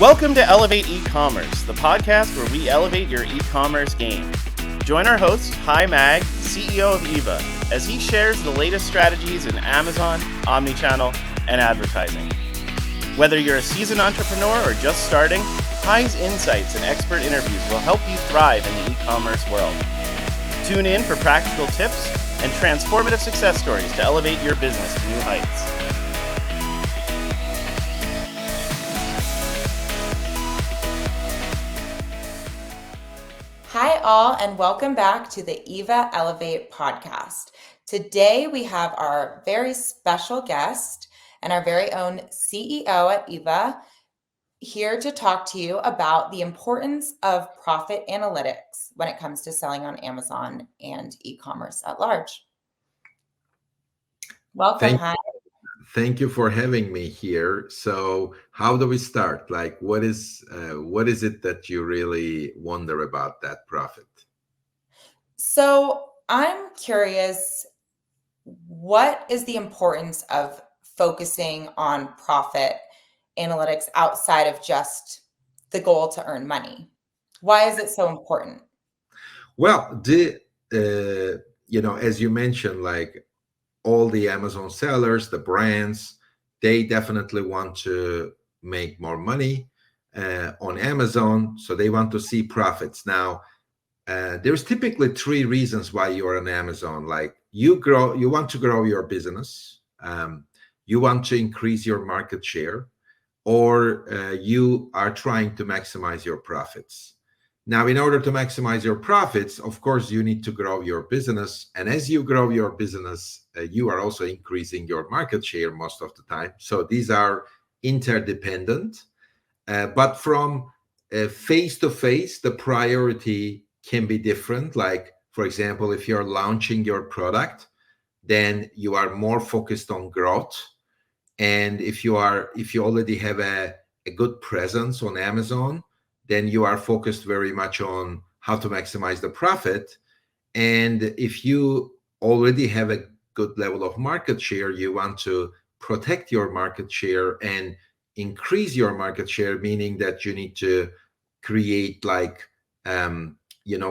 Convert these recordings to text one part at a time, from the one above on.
Welcome to Elevate eCommerce, the podcast where we elevate your e-commerce game. Join our host, Hi Mag, CEO of Eva, as he shares the latest strategies in Amazon, omnichannel, and advertising. Whether you're a seasoned entrepreneur or just starting, Hi's insights and expert interviews will help you thrive in the e-commerce world. Tune in for practical tips and transformative success stories to elevate your business to new heights. Hi all, and welcome back to the Eva Elevate podcast. Today we have our very special guest and our very own CEO at Eva here to talk to you about the importance of profit analytics when it comes to selling on Amazon and e-commerce at large. Welcome, Hi. Thank you for having me here. So how do we start? Like, what is it that you really wonder about that profit? So I'm curious, what is the importance of focusing on profit analytics outside of just the goal to earn money? Why is it so important? Well, as you mentioned, like all the Amazon sellers, the brands, they definitely want to make more money on Amazon. So they want to see profits. Now, there's typically three reasons why you're on Amazon. Like you want to grow your business, you want to increase your market share, or you are trying to maximize your profits. Now, in order to maximize your profits, of course, you need to grow your business. And as you grow your business, you are also increasing your market share most of the time. So these are interdependent. But from face to face, the priority can be different. Like, for example, if you're launching your product, then you are more focused on growth. And if you already have a good presence on Amazon, then you are focused very much on how to maximize the profit. And if you already have a good level of market share, you want to protect your market share and increase your market share, meaning that you need to create like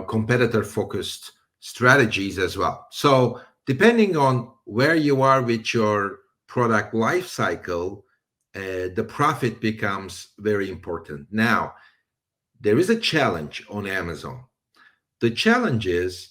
competitor focused strategies as well. So depending on where you are with your product life cycle, the profit becomes very important. Now, there is a challenge on Amazon. The challenge is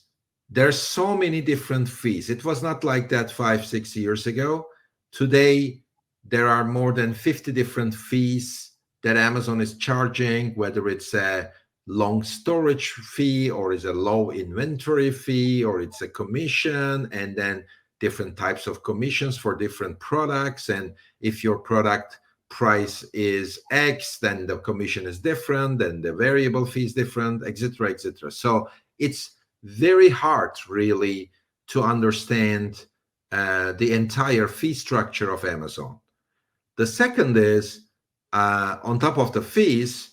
there's so many different fees. It was not like that 5-6 years ago. Today, there are more than 50 different fees that Amazon is charging, whether it's a long storage fee or is a low inventory fee or it's a commission, and then different types of commissions for different products. And if your product price is X, then the commission is different, then the variable fee is different, etc., etc. So it's very hard really to understand the entire fee structure of Amazon. The second is on top of the fees,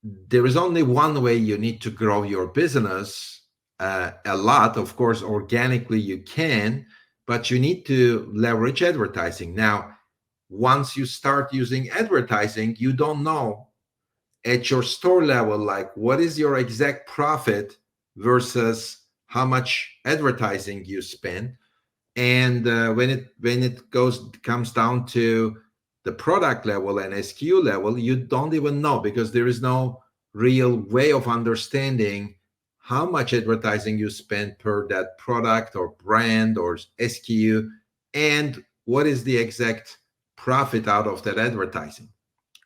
there is only one way you need to grow your business a lot. Of course, organically you can, but you need to leverage advertising. Now, once you start using advertising, you don't know at your store level, like what is your exact profit versus how much advertising you spend. And when it comes down to the product level and SKU level, you don't even know, because there is no real way of understanding how much advertising you spend per that product or brand or SKU, and what is the exact profit out of that advertising.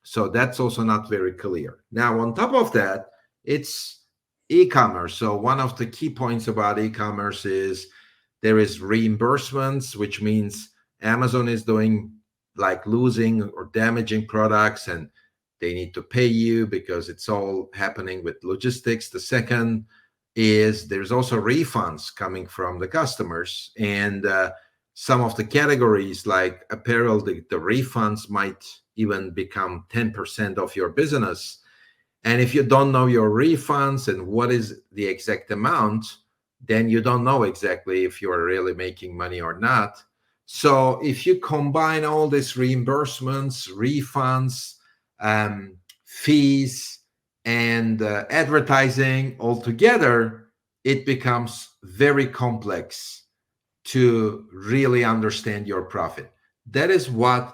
So that's also not very clear. Now, on top of that, it's e-commerce. So one of the key points about e-commerce is there is reimbursements, which means Amazon is doing like losing or damaging products and they need to pay you because it's all happening with logistics. The second is there's also refunds coming from the customers, and some of the categories like apparel, the refunds might even become 10% of your business. And if you don't know your refunds and what is the exact amount, then you don't know exactly if you're really making money or not. So if you combine all these reimbursements, refunds, fees, and advertising altogether, it becomes very complex to really understand your profit. That is that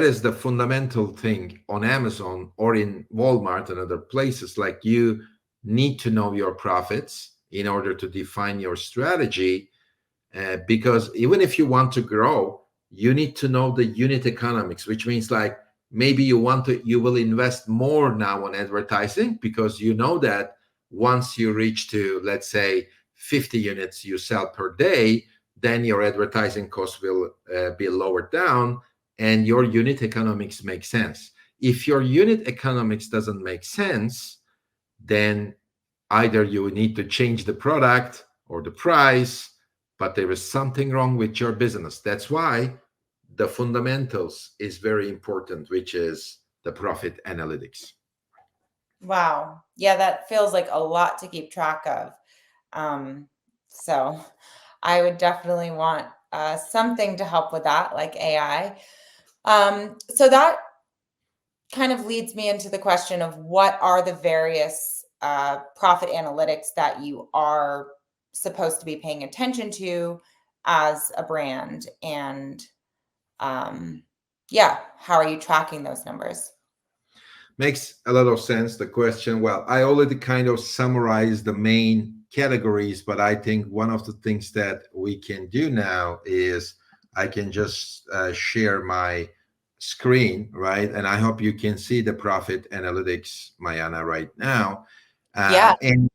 is the fundamental thing on Amazon or in Walmart and other places. Like, you need to know your profits in order to define your strategy, because even if you want to grow, you need to know the unit economics, which means like maybe you will invest more now on advertising because you know that once you reach to, let's say, 50 units you sell per day, then your advertising costs will be lowered down and your unit economics make sense. If your unit economics doesn't make sense, then either you need to change the product or the price, but there is something wrong with your business. That's why the fundamentals is very important, which is the profit analytics. Wow. Yeah, that feels like a lot to keep track of. So I would definitely want something to help with that, like AI. So that kind of leads me into the question of what are the various profit analytics that you are supposed to be paying attention to as a brand, and yeah, how are you tracking those numbers? Makes a lot of sense, the question. Well, I already kind of summarized the main categories, but I think one of the things that we can do now is I can just share my screen, right? And I hope you can see the profit analytics, Mayana, right now. Yeah. And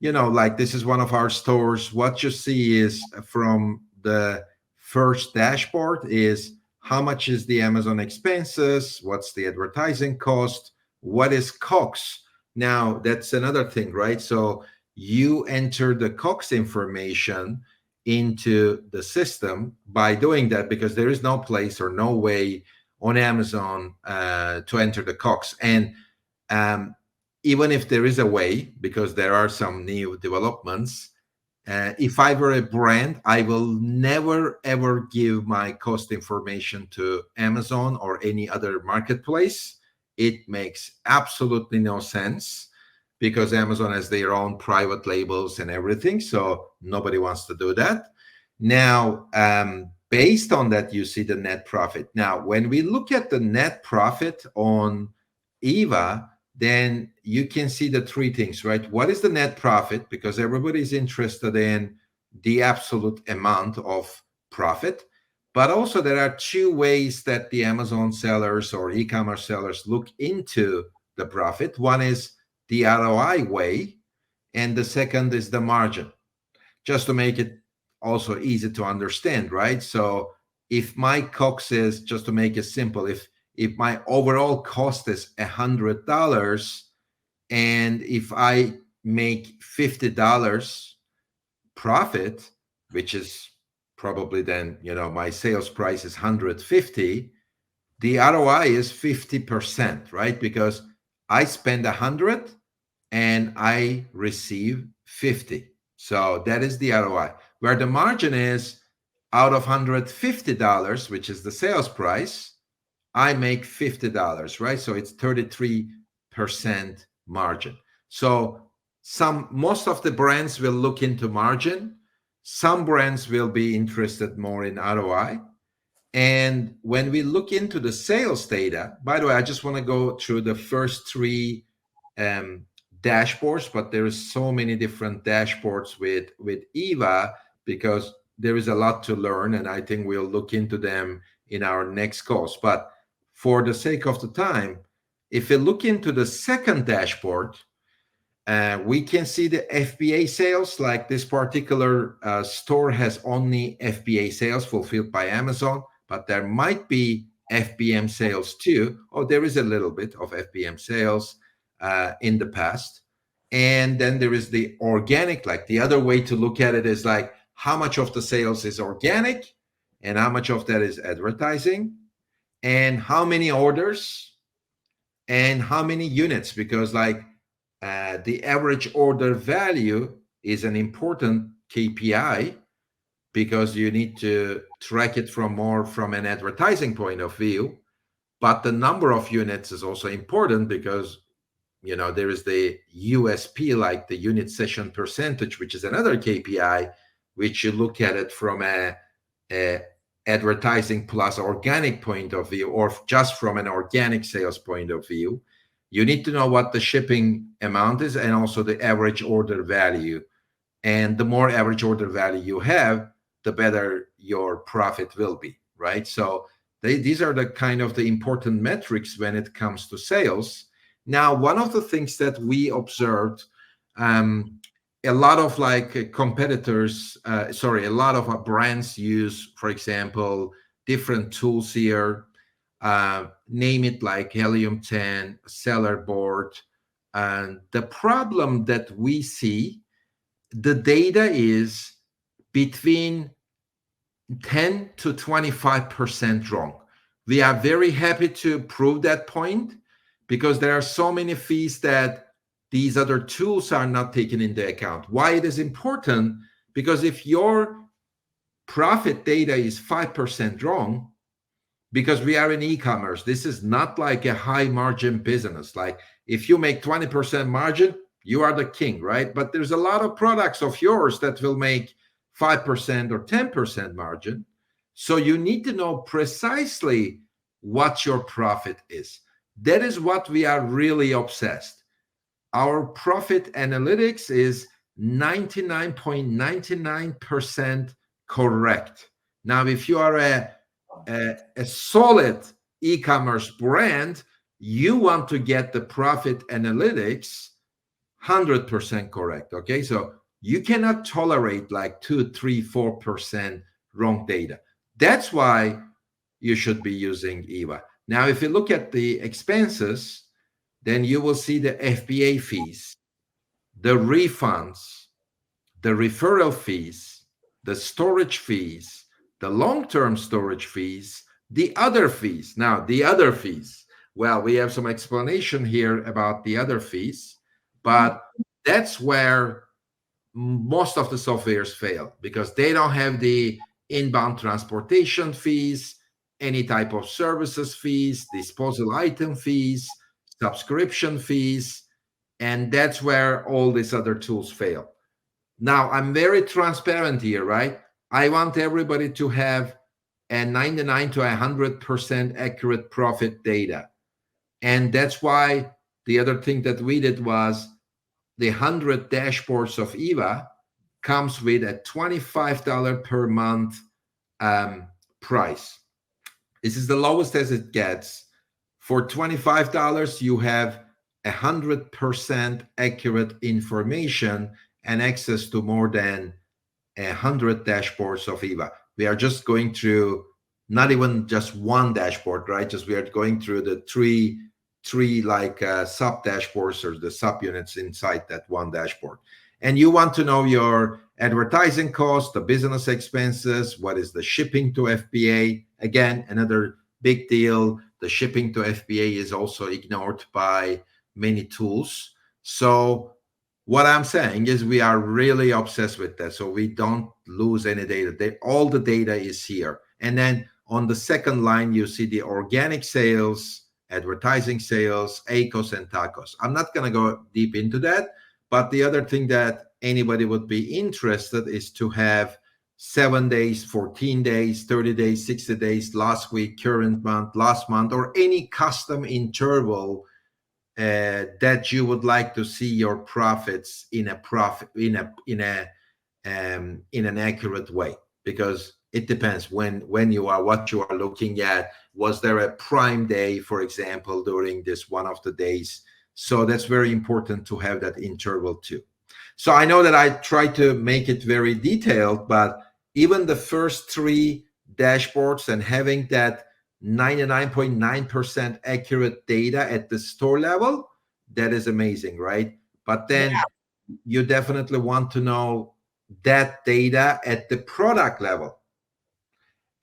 like, this is one of our stores. What you see is from the first dashboard is how much is the Amazon expenses, what's the advertising cost, what is COGS. Now, that's another thing, right? So you enter the COGS information into the system by doing that, because there is no place or no way on Amazon to enter the COGS. And even if there is a way, because there are some new developments, if I were a brand, I will never ever give my cost information to Amazon or any other marketplace. It makes absolutely no sense, because Amazon has their own private labels and everything. So nobody wants to do that. Now, based on that, you see the net profit. Now, when we look at the net profit on Eva, then you can see the three things, right? What is the net profit? Because everybody's interested in the absolute amount of profit. But also, there are two ways that the Amazon sellers or e-commerce sellers look into the profit. One is the ROI way, and the second is the margin. Just to make it also easy to understand, right? So if my COGS is, just to make it simple, if my overall cost is $100, and if I make $50 profit, which is probably then, my sales price is 150, the ROI is 50%, right? Because I spend 100 and I receive 50. So that is the ROI. Where the margin is, out of $150, which is the sales price, I make $50, right? So it's 33% margin. So most of the brands will look into margin. Some brands will be interested more in ROI. And when we look into the sales data, by the way, I just want to go through the first three dashboards, but there is so many different dashboards with Eva, because there is a lot to learn, and I think we'll look into them in our next calls. But for the sake of the time, if we look into the second dashboard, we can see the FBA sales. Like, this particular store has only FBA sales fulfilled by Amazon, but there might be FBM sales too. Oh, there is a little bit of FBM sales in the past. And then there is the organic. Like, the other way to look at it is like, how much of the sales is organic and how much of that is advertising, and how many orders and how many units, because like the average order value is an important KPI, because you need to track it from an advertising point of view. But the number of units is also important because, there is the USP, like the unit session percentage, which is another KPI, which you look at it from a advertising plus organic point of view, or just from an organic sales point of view. You need to know what the shipping amount is and also the average order value. And the more average order value you have, the better your profit will be, right? So these are the kind of the important metrics when it comes to sales. Now, one of the things that we observed, a lot of competitors, a lot of brands use, for example, different tools here. Name it like Helium 10, Seller Board. And the problem that we see, the data is between 10 to 25% wrong. We are very happy to prove that point because there are so many fees that these other tools are not taken into account. Why it is important? Because if your profit data is 5% wrong, because we are in e-commerce, this is not like a high margin business. Like if you make 20% margin, you are the king, right? But there's a lot of products of yours that will make 5% or 10% margin. So you need to know precisely what your profit is. That is what we are really obsessed. Our profit analytics is 99.99% correct. Now, if you are a solid e-commerce brand, you want to get the profit analytics 100% correct. Okay, so you cannot tolerate like 2, 3, 4% wrong data. That's why you should be using EVA. Now, if you look at the expenses, then you will see the FBA fees, the refunds, the referral fees, the storage fees, the long-term storage fees, the other fees. Now, the other fees, well, we have some explanation here about the other fees, but that's where most of the softwares fail because they don't have the inbound transportation fees, any type of services fees, disposal item fees, subscription fees, and that's where all these other tools fail. Now, I'm very transparent here, right? I want everybody to have a 99 to 100% accurate profit data. And that's why the other thing that we did was the 100 dashboards of EVA comes with a $25 per month price. This is the lowest as it gets. For $25, you have 100% accurate information and access to more than 100 dashboards of EVA. We are just going through not even just one dashboard, right? Just we are going through the three sub dashboards or the subunits inside that one dashboard. And you want to know your advertising costs, the business expenses, what is the shipping to FBA? Again, another big deal. The shipping to FBA is also ignored by many tools. So what I'm saying is we are really obsessed with that. So we don't lose any data. All the data is here. And then on the second line, you see the organic sales, advertising sales, ACOS and TACOS. I'm not going to go deep into that. But the other thing that anybody would be interested is to have 7 days, 14 days, 30 days, 60 days, last week, current month, last month, or any custom interval that you would like to see your profits in an accurate way, because it depends when you are, what you are looking at. Was there a prime day, for example, during this one of the days? So that's very important to have that interval too. So I know that I try to make it very detailed, but even the first 3 dashboards and having that 99.9% accurate data at the store level, that is amazing, right? But then you definitely want to know that data at the product level.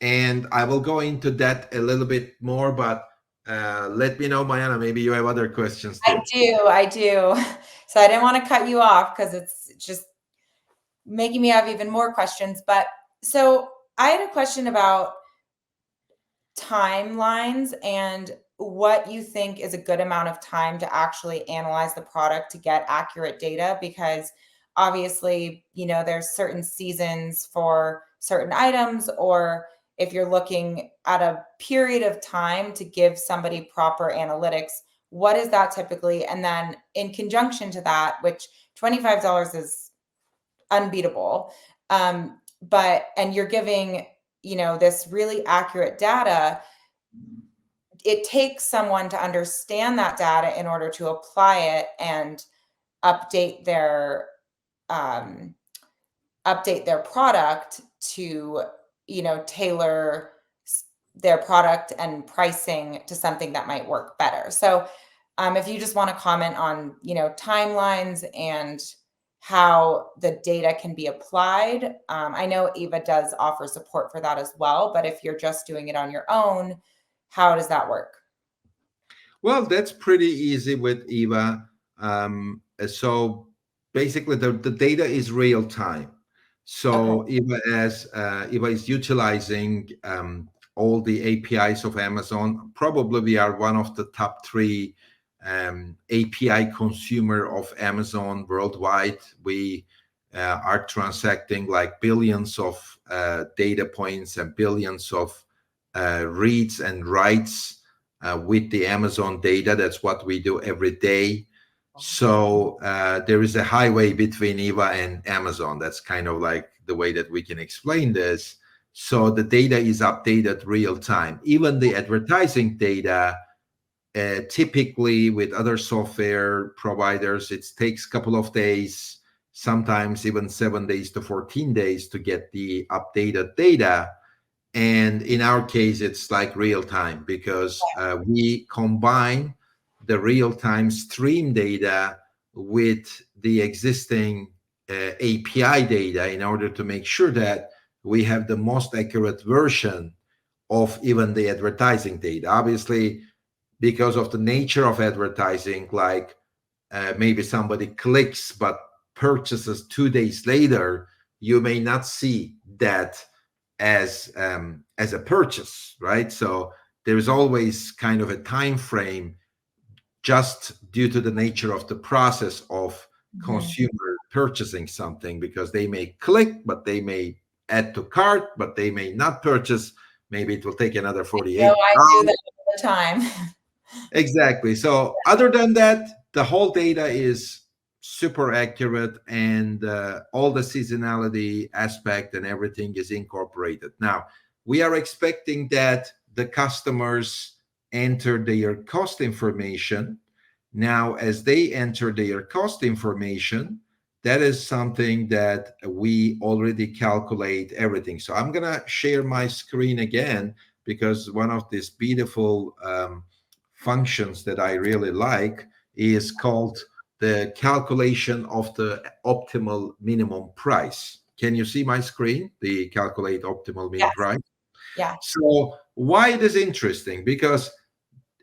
And I will go into that a little bit more, but let me know, Mayana, maybe you have other questions too. I do. So I didn't want to cut you off because it's just making me have even more questions. But so I had a question about timelines and what you think is a good amount of time to actually analyze the product to get accurate data, because obviously, there's certain seasons for certain items, or if you're looking at a period of time to give somebody proper analytics, what is that typically? And then in conjunction to that, which $25 is unbeatable, and you're giving, this really accurate data, it takes someone to understand that data in order to apply it and update their product to, tailor their product and pricing to something that might work better. So if you just want to comment on, timelines and how the data can be applied. I know Eva does offer support for that as well, but if you're just doing it on your own, how does that work? Well, that's pretty easy with Eva. So basically, the data is real time. So Okay. Eva is utilizing all the APIs of Amazon. Probably we are one of the top 3 API consumer of Amazon worldwide. We are transacting like billions of data points and billions of reads and writes with the Amazon data. That's what we do every day. So there is a highway between Eva and Amazon. That's kind of like the way that we can explain this. So the data is updated real time. Even the advertising data, typically with other software providers, it takes a couple of days, sometimes even 7 days to 14 days to get the updated data. And in our case, it's like real time, because we combine the real time stream data with the existing API data in order to make sure that we have the most accurate version of even the advertising data. Obviously, because of the nature of advertising, like maybe somebody clicks but purchases 2 days later, you may not see that as a purchase, right? So there's always kind of a time frame, just due to the nature of the process of consumer purchasing something, because they may click, but they may add to cart, but they may not purchase. Maybe it will take another 48 I hours. do that all the time. Exactly. So other than that, the whole data is super accurate, and all the seasonality aspect and everything is incorporated. Now, we are expecting that the customers enter their cost information. Now, as they enter their cost information, that is something that we already calculate everything. So I'm going to share my screen again, because one of these beautiful functions that I really like is called the calculation of the optimal minimum price. Can you see my screen? The calculate optimal minimum price. Yeah. So why it is interesting? Because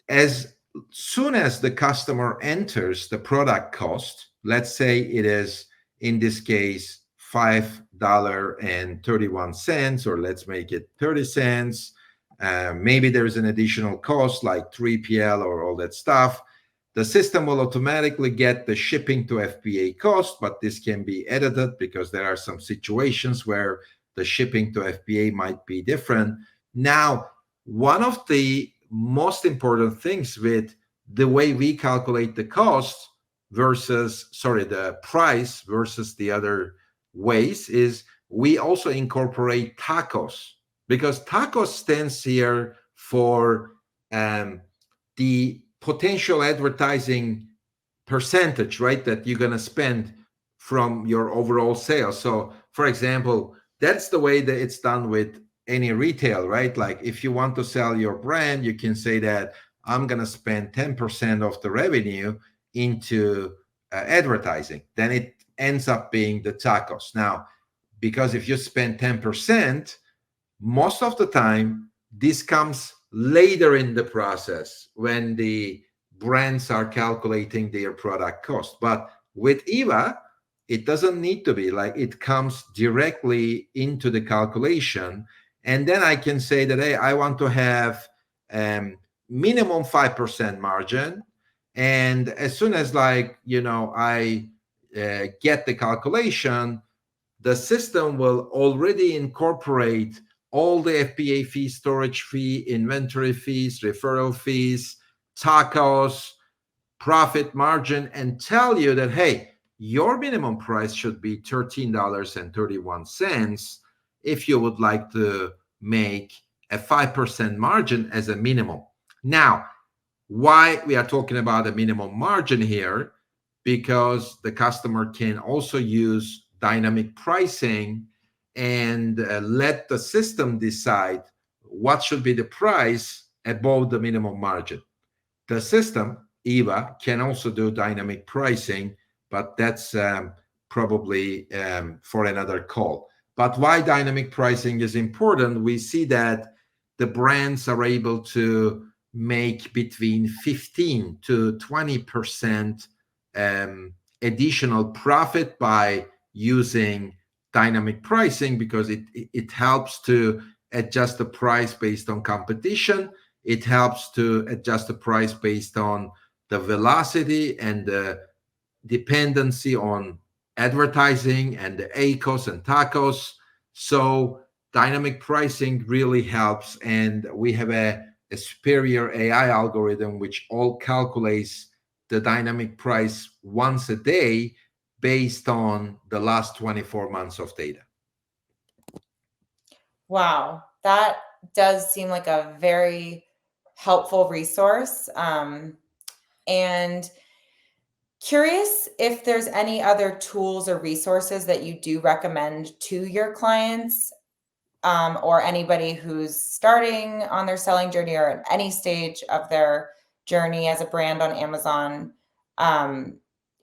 as soon as the customer enters the product cost, let's say it is, in this case, $5.31, or let's make it 30 cents. Maybe there's an additional cost like 3PL or all that stuff. The system will automatically get the shipping to FBA cost, but this can be edited because there are some situations where the shipping to FBA might be different. Now, one of the most important things with the way we calculate the cost the price versus the other ways is we also incorporate tacos, because tacos stands here for the potential advertising percentage, right, that you're going to spend from your overall sales. So, for example, that's the way that it's done with any retail, right? Like if you want to sell your brand, you can say that I'm going to spend 10% of the revenue into advertising. Then it ends up being the tacos. Now, because if you spend 10%, most of the time, this comes later in the process when the brands are calculating their product cost. But with Eva, it doesn't need to be like, it comes directly into the calculation. And then I can say that, hey, I want to have minimum 5% margin. And as soon as I get the calculation, the system will already incorporate all the FBA fees, storage fee, inventory fees, referral fees, tacos, profit margin, and tell you that, hey, your minimum price should be $13.31 if you would like to make a 5% margin as a minimum. Now, why we are talking about a minimum margin here? Because the customer can also use dynamic pricing and let the system decide what should be the price above the minimum margin. The system, Eva, can also do dynamic pricing, but that's probably for another call. But why dynamic pricing is important, we see that the brands are able to make between 15 to 20% additional profit by using dynamic pricing, because it helps to adjust the price based on competition. It helps to adjust the price based on the velocity and the dependency on advertising and the ACOS and TACOS. So dynamic pricing really helps. And we have a superior AI algorithm which all calculates the dynamic price once a day based on the last 24 months of data. Wow, that does seem like a very helpful resource. And curious if there's any other tools or resources that you do recommend to your clients, or anybody who's starting on their selling journey or at any stage of their journey as a brand on Amazon.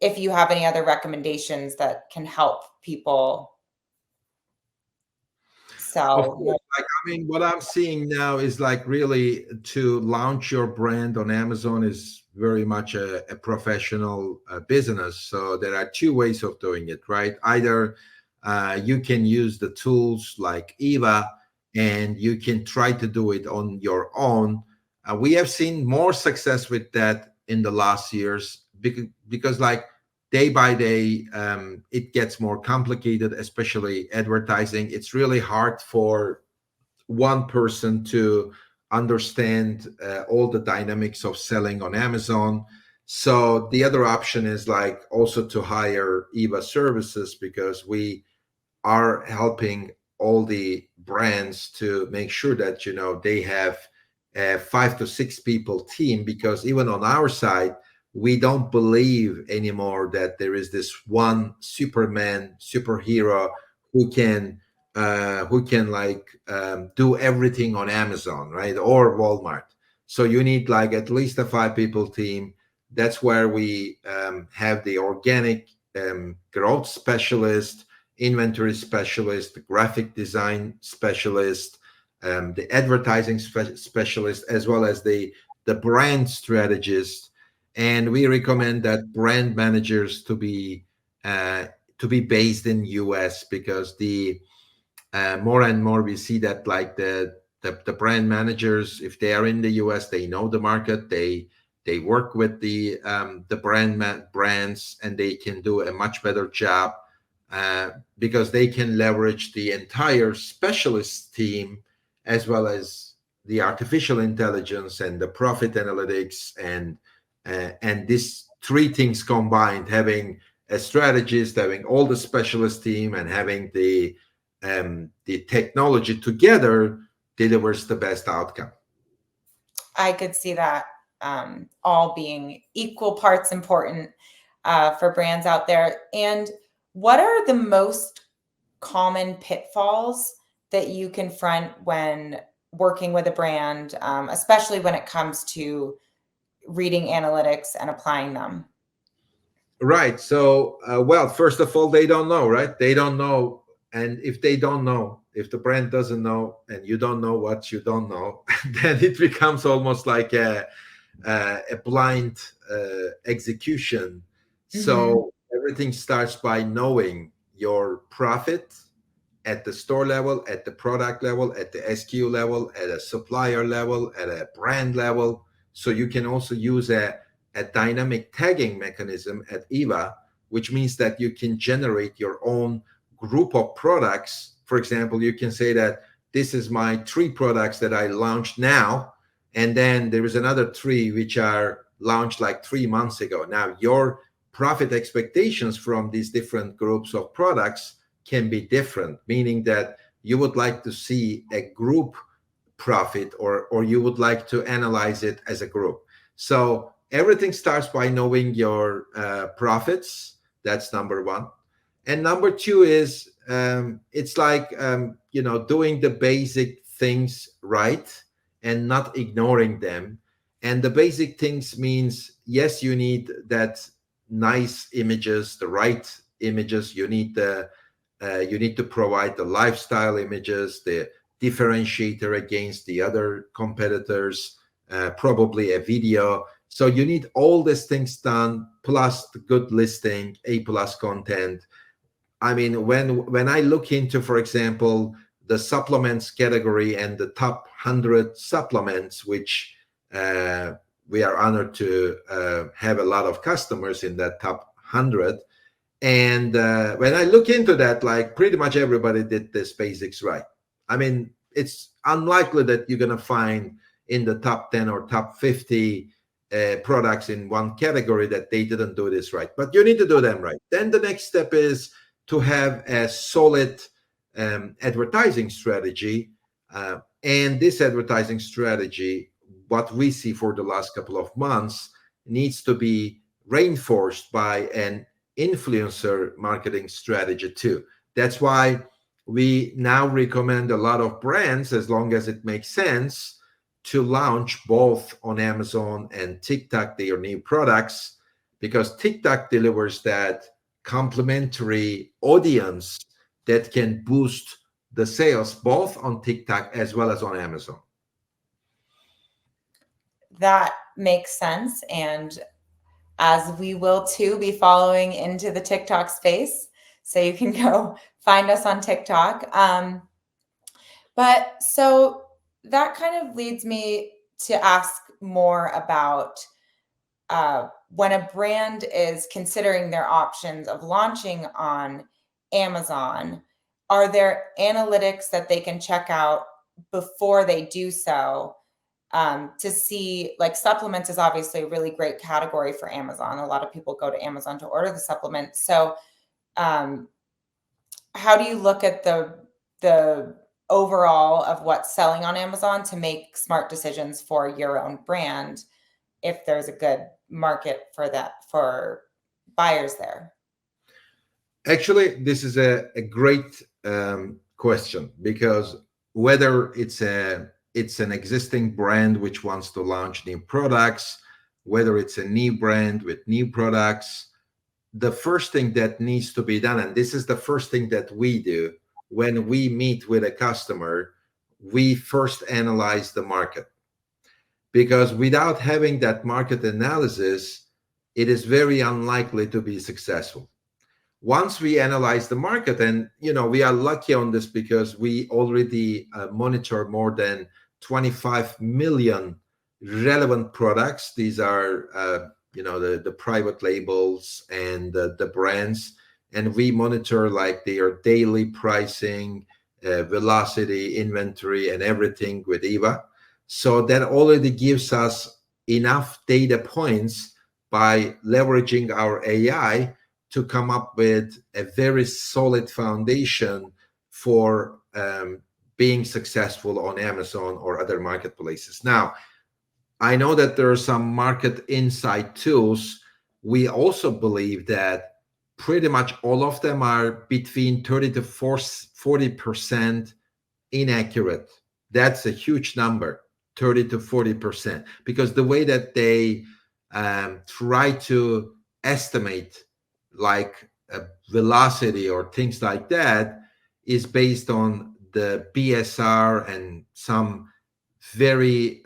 If you have any other recommendations that can help people sell. Of course, what I'm seeing now is really to launch your brand on Amazon is very much a professional business. So there are two ways of doing it, right? Either you can use the tools like Eva and you can try to do it on your own. We have seen more success with that in the last years because day by day, it gets more complicated, especially advertising. It's really hard for one person to understand all the dynamics of selling on Amazon. So the other option is also to hire Eva services, because we are helping all the brands to make sure that they have a 5 to 6 people team, because even on our side we don't believe anymore that there is this one superhero who can do everything on Amazon, right, or Walmart. So you need at least a 5 people team. That's where we have the organic growth specialist, inventory specialist, graphic design specialist, the advertising specialist, as well as the brand strategist. And we recommend that brand managers to be based in US, because the more and more we see that the brand managers, if they are in the US, they know the market, they work with the brands, and they can do a much better job because they can leverage the entire specialist team, as well as the artificial intelligence and the profit analytics, and these three things combined, having a strategist, having all the specialist team, and having the technology together delivers the best outcome. I could see that all being equal parts important for brands out there. And what are the most common pitfalls that you confront when working with a brand, especially when it comes to reading analytics and applying them? Right. So, well, first of all, they don't know, right? They don't know. And if they don't know, if the brand doesn't know, and you don't know what you don't know, then it becomes almost like a blind execution. So everything starts by knowing your profit at the store level, at the product level, at the SKU level, at a supplier level, at a brand level. So you can also use a dynamic tagging mechanism at Eva, which means that you can generate your own group of products. For example, you can say that this is my 3 products that I launched now, and then there is another 3 which are launched like 3 months ago. Now your profit expectations from these different groups of products can be different, meaning that you would like to see a group profit, or you would like to analyze it as a group. So everything starts by knowing your profits. That's number one. And number 2 is it's like doing the basic things right and not ignoring them. And the basic things means, yes, you need that nice images, the right images. You need to provide the lifestyle images, the differentiator against the other competitors, probably a video. So you need all these things done, plus the good listing, A+ content. I mean, when I look into, for example, the supplements category and the top 100 supplements, which we are honored to have a lot of customers in that top 100. And when I look into that, like pretty much everybody did this basics right. I mean, it's unlikely that you're going to find in the top 10 or top 50 products in one category that they didn't do this right. But you need to do them right. Then the next step is to have a solid advertising strategy. And this advertising strategy, what we see for the last couple of months, needs to be reinforced by an influencer marketing strategy too. That's why we now recommend a lot of brands, as long as it makes sense, to launch both on Amazon and TikTok their new products, because TikTok delivers that complementary audience that can boost the sales both on TikTok as well as on Amazon. That makes sense. And as we will too be following into the TikTok space. So you can go find us on TikTok. But so that kind of leads me to ask more about when a brand is considering their options of launching on Amazon, are there analytics that they can check out before they do so? To see, like, supplements is obviously a really great category for Amazon. A lot of people go to Amazon to order the supplements. So how do you look at the overall of what's selling on Amazon to make smart decisions for your own brand, if there's a good market for that, for buyers there? Actually, this is a great question, because whether it's an existing brand which wants to launch new products, whether it's a new brand with new products, the first thing that needs to be done, and this is the first thing that we do when we meet with a customer, we first analyze the market. Because without having that market analysis, it is very unlikely to be successful. Once we analyze the market, and we are lucky on this because we already monitor more than 25 million relevant products. These are the private labels and the brands, and we monitor like their daily pricing, velocity, inventory, and everything with Eva. So that already gives us enough data points by leveraging our AI to come up with a very solid foundation for being successful on Amazon or other marketplaces. Now, I know that there are some market insight tools. We also believe that pretty much all of them are between 30 to 40% inaccurate. That's a huge number, 30 to 40%, because the way that they try to estimate like a velocity or things like that is based on the BSR and some very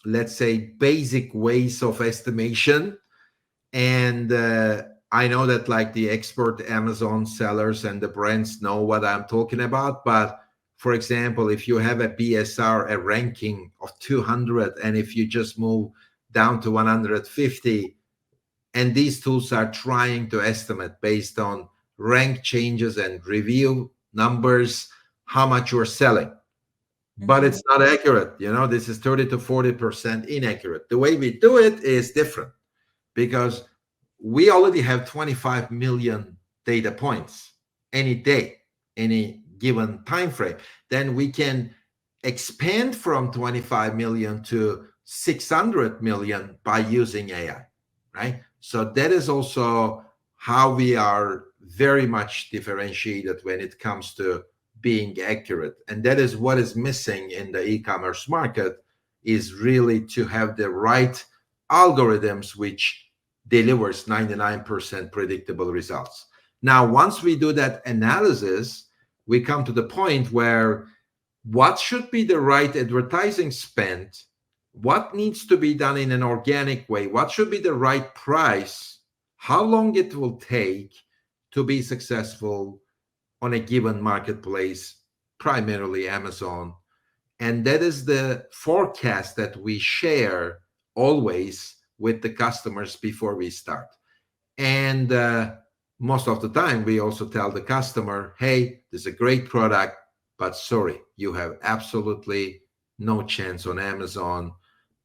let's say basic ways of estimation. And I know that like the expert Amazon sellers and the brands know what I'm talking about. But for example, if you have a BSR, a ranking of 200, and if you just move down to 150. And these tools are trying to estimate based on rank changes and review numbers how much you're selling. But it's not accurate. This is 30 to 40% inaccurate. The way we do it is different because we already have 25 million data points any day, any given time frame. Then we can expand from 25 million to 600 million by using AI, right? So that is also how we are very much differentiated when it comes to being accurate. And that is what is missing in the e-commerce market, is really to have the right algorithms which delivers 99% predictable results. Now, once we do that analysis, we come to the point where what should be the right advertising spend, what needs to be done in an organic way, what should be the right price, how long it will take to be successful on a given marketplace, primarily Amazon. And that is the forecast that we share always with the customers before we start. And most of the time, we also tell the customer, hey, this is a great product, but sorry, you have absolutely no chance on Amazon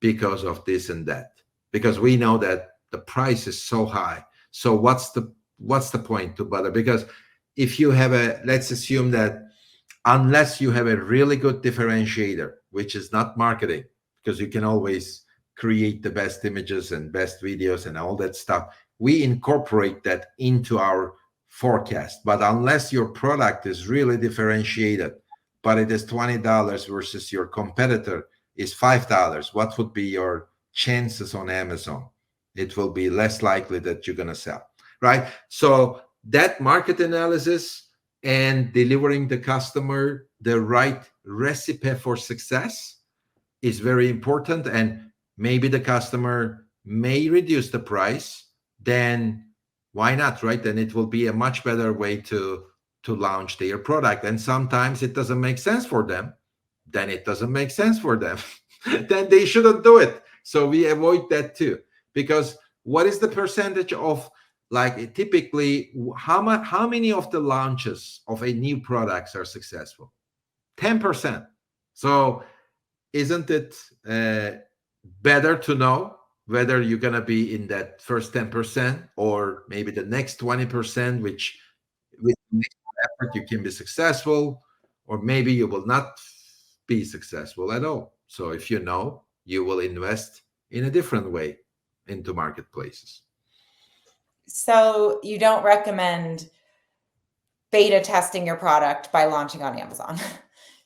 because of this and that, because we know that the price is so high. So what's the point to bother? Because if you have let's assume that unless you have a really good differentiator, which is not marketing, because you can always create the best images and best videos and all that stuff, we incorporate that into our forecast. But unless your product is really differentiated, but it is $20 versus your competitor is $5, what would be your chances on Amazon? It will be less likely that you're going to sell, right? So that market analysis and delivering the customer the right recipe for success is very important. And maybe the customer may reduce the price, then why not, right? Then it will be a much better way to launch their product. And sometimes it doesn't make sense for them. Then it doesn't make sense for them. Then they shouldn't do it. So we avoid that too. Because what is the percentage of, like, typically, how many of the launches of a new products are successful? 10%. So isn't it better to know whether you're going to be in that first 10% or maybe the next 20%, which with effort you can be successful, or maybe you will not be successful at all. So if you know, you will invest in a different way into marketplaces. So you don't recommend beta testing your product by launching on Amazon?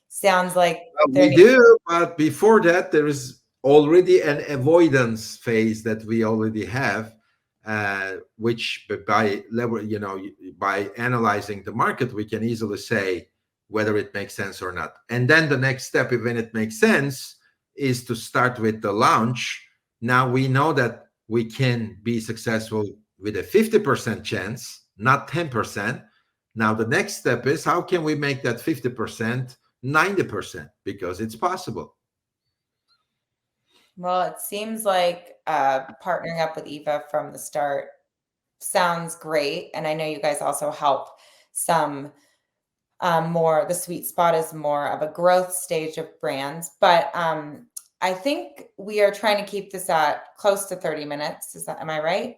Sounds like we do, but before that, there is already an avoidance phase that we already have, which by analyzing the market, we can easily say whether it makes sense or not. And then the next step, when it makes sense, is to start with the launch. Now we know that we can be successful with a 50% chance, not 10%. Now the next step is, how can we make that 50% 90%? Because it's possible. Well, it seems like partnering up with Eva from the start sounds great. And I know you guys also help some the sweet spot is more of a growth stage of brands. But I think we are trying to keep this at close to 30 minutes. Am I right?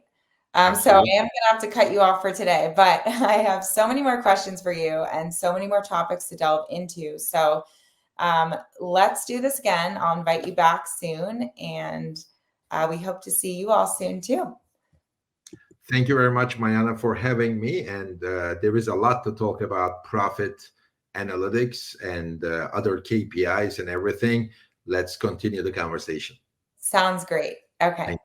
So I am going to have to cut you off for today, but I have so many more questions for you and so many more topics to delve into. So let's do this again. I'll invite you back soon, and we hope to see you all soon too. Thank you very much, Mayana, for having me. And there is a lot to talk about profit analytics and other KPIs and everything. Let's continue the conversation. Sounds great. Okay.